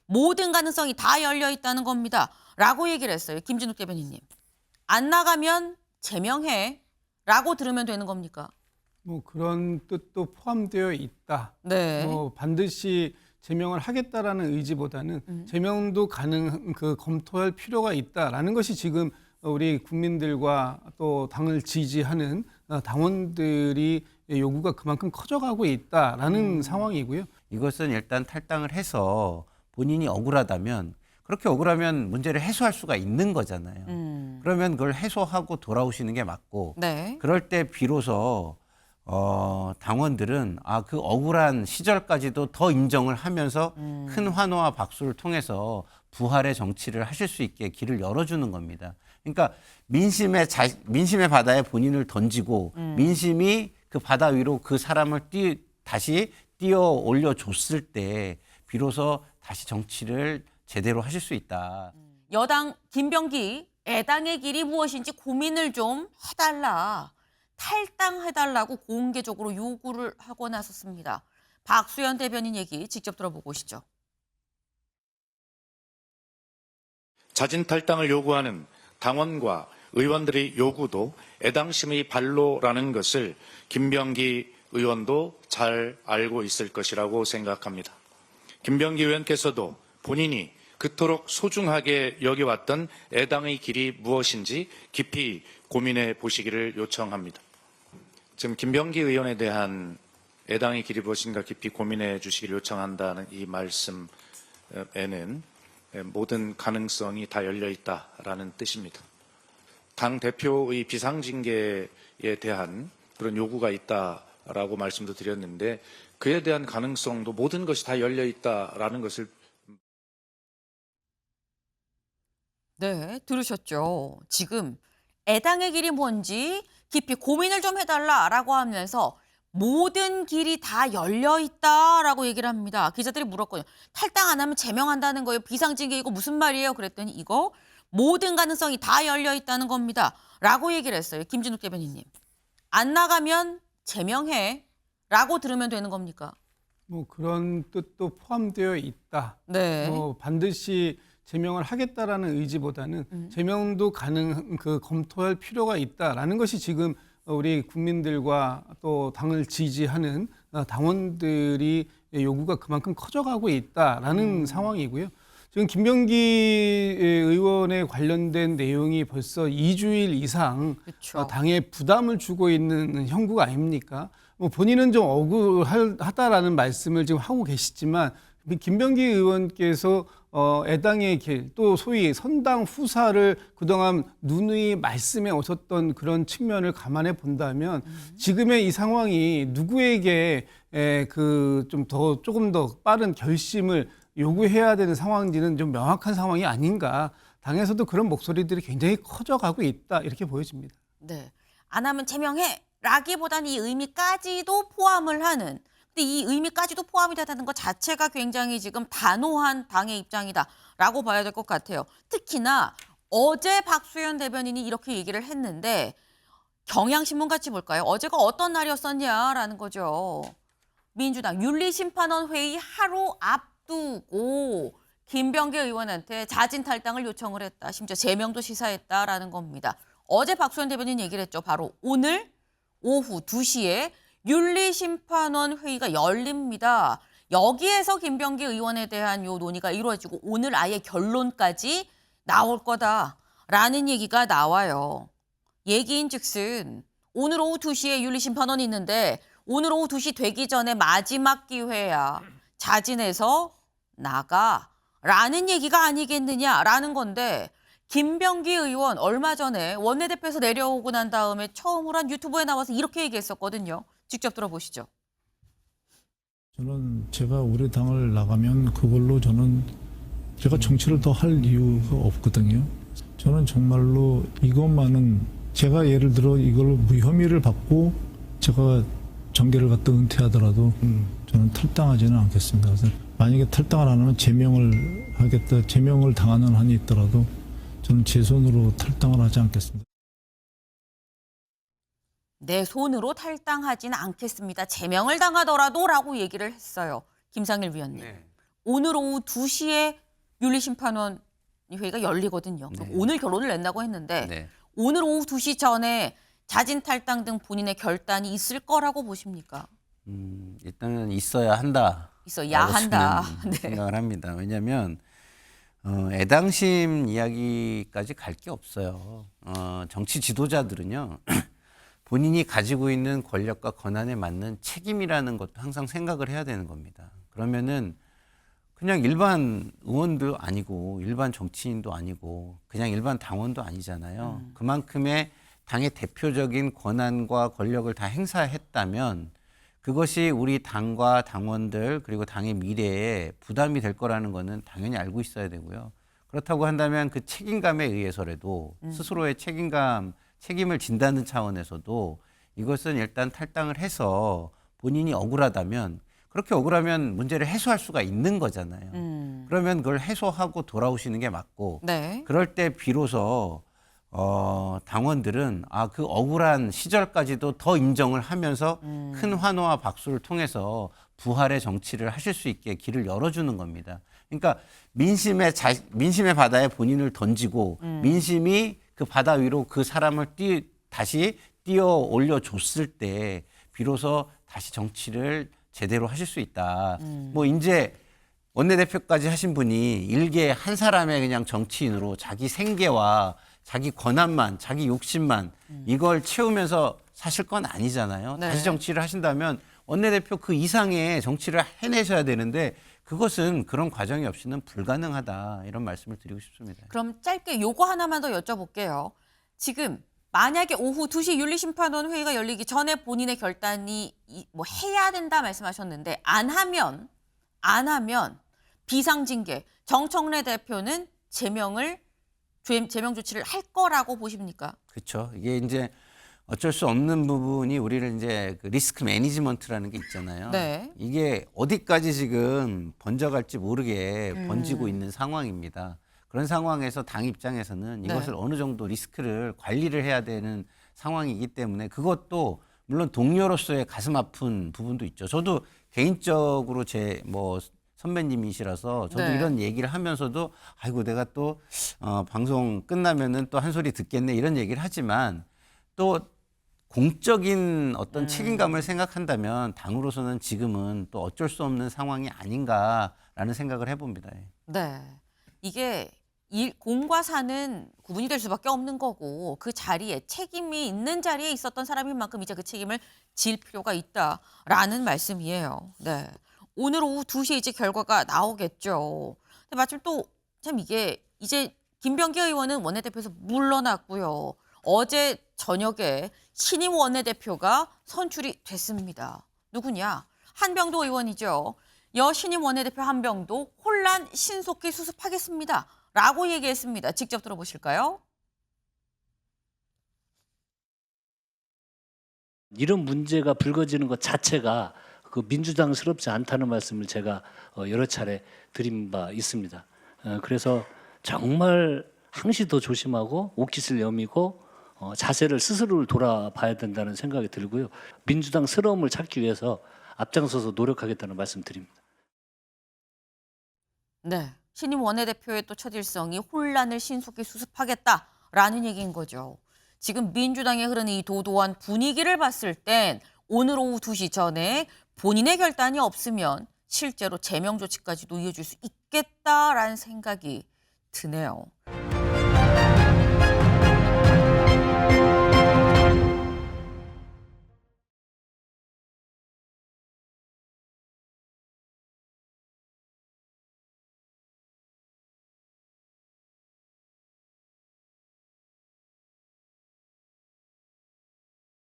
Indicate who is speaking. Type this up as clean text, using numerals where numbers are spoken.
Speaker 1: 모든 가능성이 다 열려 있다는 겁니다. 라고 얘기를 했어요. 김진욱 대변인님. 안 나가면 제명해. 라고 들으면 되는 겁니까?
Speaker 2: 뭐 그런 뜻도 포함되어 있다.
Speaker 1: 네.
Speaker 2: 뭐 반드시 제명을 하겠다라는 의지보다는 제명도 검토할 필요가 있다라는 것이 지금 우리 국민들과 또 당을 지지하는 당원들이 요구가 그만큼 커져가고 있다라는 상황이고요.
Speaker 3: 이것은 일단 탈당을 해서 본인이 억울하다면 그렇게 억울하면 문제를 해소할 수가 있는 거잖아요. 그러면 그걸 해소하고 돌아오시는 게 맞고
Speaker 1: 네.
Speaker 3: 그럴 때 비로소 당원들은 그 억울한 시절까지도 더 인정을 하면서 큰 환호와 박수를 통해서 부활의 정치를 하실 수 있게 길을 열어주는 겁니다. 그러니까 민심의 바다에 본인을 던지고 민심이 그 바다 위로 그 사람을 다시 띄어 올려줬을 때 비로소 다시 정치를 제대로 하실 수 있다.
Speaker 1: 여당 김병기 애당의 길이 무엇인지 고민을 좀 해달라. 탈당해달라고 공개적으로 요구를 하고 나섰습니다. 박수현 대변인 얘기 직접 들어보고 오시죠.
Speaker 4: 자진 탈당을 요구하는 당원과 의원들의 요구도 애당심의 발로라는 것을 김병기 의원도 잘 알고 있을 것이라고 생각합니다. 김병기 의원께서도 본인이 그토록 소중하게 여겨왔던 애당의 길이 무엇인지 깊이 고민해 보시기를 요청합니다. 지금 김병기 의원에 대한 애당의 길이 무엇인가 깊이 고민해 주시기를 요청한다는 이 말씀에는 모든 가능성이 다 열려 있다라는 뜻입니다. 당 대표의 비상징계에 대한 그런 요구가 있다라고 말씀도 드렸는데 그에 대한 가능성도 모든 것이 다 열려 있다라는 것을
Speaker 1: 네, 들으셨죠? 지금 애당의 길이 뭔지 깊이 고민을 좀 해달라라고 하면서 모든 길이 다 열려 있다라고 얘기를 합니다. 기자들이 물었거든요. 탈당 안 하면 제명한다는 거예요. 비상징계 이거 무슨 말이에요? 그랬더니 이거 모든 가능성이 다 열려 있다는 겁니다. 라고 얘기를 했어요. 김진욱 대변인님. 안 나가면 제명해. 라고 들으면 되는 겁니까?
Speaker 2: 뭐 그런 뜻도 포함되어 있다.
Speaker 1: 네.
Speaker 2: 뭐 반드시 제명을 하겠다라는 의지보다는 제명도 검토할 필요가 있다라는 것이 지금 우리 국민들과 또 당을 지지하는 당원들이 요구가 그만큼 커져가고 있다라는 상황이고요. 지금 김병기 의원에 관련된 내용이 벌써 2주일 이상
Speaker 1: 그쵸.
Speaker 2: 당에 부담을 주고 있는 형국 아닙니까? 뭐 본인은 좀 억울하다라는 말씀을 지금 하고 계시지만 김병기 의원께서 애당의 길, 또 소위 선당 후사를 그동안 누누이 말씀해 오셨던 그런 측면을 감안해 본다면 지금의 이 상황이 누구에게 조금 더 빠른 결심을 요구해야 되는 상황인지는 좀 명확한 상황이 아닌가. 당에서도 그런 목소리들이 굉장히 커져가고 있다 이렇게 보여집니다.
Speaker 1: 네. 안 하면 제명해. 라기보다는 이 의미까지도 포함을 하는. 근데 이 의미까지도 포함이 된다는 것 자체가 굉장히 지금 단호한 당의 입장이다라고 봐야 될 것 같아요. 특히나 어제 박수현 대변인이 이렇게 얘기를 했는데 경향신문 같이 볼까요? 어제가 어떤 날이었었냐라는 거죠. 민주당 윤리심판원 회의 하루 앞두고 김병기 의원한테 자진 탈당을 요청을 했다. 심지어 제명도 시사했다라는 겁니다. 어제 박수현 대변인 얘기를 했죠. 바로 오늘 오후 2시에 윤리심판원 회의가 열립니다. 여기에서 김병기 의원에 대한 요 논의가 이루어지고 오늘 아예 결론까지 나올 거다라는 얘기가 나와요. 얘기인즉슨 오늘 오후 2시에 윤리심판원이 있는데 오늘 오후 2시 되기 전에 마지막 기회야. 자진해서 나가라는 얘기가 아니겠느냐라는 건데 김병기 의원 얼마 전에 원내대표에서 내려오고 난 다음에 처음으로 한 유튜브에 나와서 이렇게 얘기했었거든요. 직접 들어보시죠.
Speaker 5: 저는 제가 우리 당을 나가면 그걸로 제가 정치를 더 할 이유가 없거든요. 저는 정말로 이것만은 제가 예를 들어 이걸로 무혐의를 받고 제가 정계를 갖다 은퇴하더라도 저는 탈당하지는 않겠습니다. 그래서 만약에 탈당을 안 하면 제명을 당하는 한이 있더라도 저는 제 손으로 탈당을 하지 않겠습니다.
Speaker 1: 내 손으로 탈당하지는 않겠습니다. 제명을 당하더라도 라고 얘기를 했어요. 김상일 위원님.
Speaker 3: 네.
Speaker 1: 오늘 오후 2시에 윤리심판원 회의가 열리거든요. 그럼
Speaker 3: 네.
Speaker 1: 오늘 결론을 낸다고 했는데
Speaker 3: 네.
Speaker 1: 오늘 오후 2시 전에 자진 탈당 등 본인의 결단이 있을 거라고 보십니까?
Speaker 3: 일단은 있어야 한다.
Speaker 1: 있어야 한다.
Speaker 3: 저는
Speaker 1: 네.
Speaker 3: 생각을 합니다. 왜냐하면 애당심 이야기까지 갈 게 없어요. 정치 지도자들은요. 본인이 가지고 있는 권력과 권한에 맞는 책임이라는 것도 항상 생각을 해야 되는 겁니다. 그러면은 그냥 일반 의원도 아니고 일반 정치인도 아니고 그냥 일반 당원도 아니잖아요. 그만큼의 당의 대표적인 권한과 권력을 다 행사했다면 그것이 우리 당과 당원들 그리고 당의 미래에 부담이 될 거라는 거는 당연히 알고 있어야 되고요. 그렇다고 한다면 그 책임감에 의해서라도 스스로의 책임을 진다는 차원에서도 이것은 일단 탈당을 해서 본인이 억울하다면 그렇게 억울하면 문제를 해소할 수가 있는 거잖아요. 그러면 그걸 해소하고 돌아오시는 게 맞고
Speaker 1: 네.
Speaker 3: 그럴 때 비로소 당원들은 그 억울한 시절까지도 더 인정을 하면서 큰 환호와 박수를 통해서 부활의 정치를 하실 수 있게 길을 열어주는 겁니다. 그러니까 민심의 바다에 본인을 던지고 민심이 그 바다 위로 그 사람을 다시 띄어 올려줬을 때 비로소 다시 정치를 제대로 하실 수 있다. 뭐 이제 원내대표까지 하신 분이 일개 한 사람의 그냥 정치인으로 자기 생계와 자기 권한만, 자기 욕심만 이걸 채우면서 사실 건 아니잖아요.
Speaker 1: 네.
Speaker 3: 다시 정치를 하신다면 원내대표 그 이상의 정치를 해내셔야 되는데 그것은 그런 과정이 없이는 불가능하다. 이런 말씀을 드리고 싶습니다.
Speaker 1: 그럼 짧게 요거 하나만 더 여쭤볼게요. 지금 만약에 오후 2시 윤리심판원 회의가 열리기 전에 본인의 결단이 뭐 해야 된다 말씀하셨는데 안 하면 비상징계 정청래 대표는 제명 조치를 할 거라고 보십니까?
Speaker 3: 그렇죠. 이게 이제 어쩔 수 없는 부분이 우리를 이제 그 리스크 매니지먼트라는 게 있잖아요.
Speaker 1: 네.
Speaker 3: 이게 어디까지 지금 번져갈지 모르게 번지고 있는 상황입니다. 그런 상황에서 당 입장에서는 이것을
Speaker 1: 네.
Speaker 3: 어느 정도 리스크를 관리를 해야 되는 상황이기 때문에 그것도 물론 동료로서의 가슴 아픈 부분도 있죠. 저도 개인적으로 제 뭐 선배님이시라서 저도
Speaker 1: 네.
Speaker 3: 이런 얘기를 하면서도 아이고 내가 또 방송 끝나면은 또 한 소리 듣겠네 이런 얘기를 하지만 또 공적인 어떤 책임감을 생각한다면 당으로서는 지금은 또 어쩔 수 없는 상황이 아닌가라는 생각을 해봅니다.
Speaker 1: 네. 이게 공과 사는 구분이 될 수밖에 없는 거고 그 자리에 책임이 있는 자리에 있었던 사람인 만큼 이제 그 책임을 질 필요가 있다라는 말씀이에요. 네. 오늘 오후 2시에 이제 결과가 나오겠죠. 근데 마침 또 참 이게 이제 김병기 의원은 원내대표에서 물러났고요. 어제 저녁에 신임 원내대표가 선출이 됐습니다. 누구냐? 한병도 의원이죠. 여신임 원내대표 한병도 혼란 신속히 수습하겠습니다. 라고 얘기했습니다. 직접 들어보실까요?
Speaker 6: 이런 문제가 불거지는 것 자체가 그 민주당스럽지 않다는 말씀을 제가 여러 차례 드린 바 있습니다. 그래서 정말 항시 더 조심하고 옷깃을 여미고 자세를 스스로를 돌아봐야 된다는 생각이 들고요. 민주당스러움을 찾기 위해서 앞장서서 노력하겠다는 말씀 드립니다.
Speaker 1: 네. 신임 원내대표의 또 첫 일성이 혼란을 신속히 수습하겠다라는 얘기인 거죠. 지금 민주당에 흐르는 이 도도한 분위기를 봤을 땐 오늘 오후 2시 전에 본인의 결단이 없으면 실제로 제명 조치까지도 이어질 수 있겠다라는 생각이 드네요.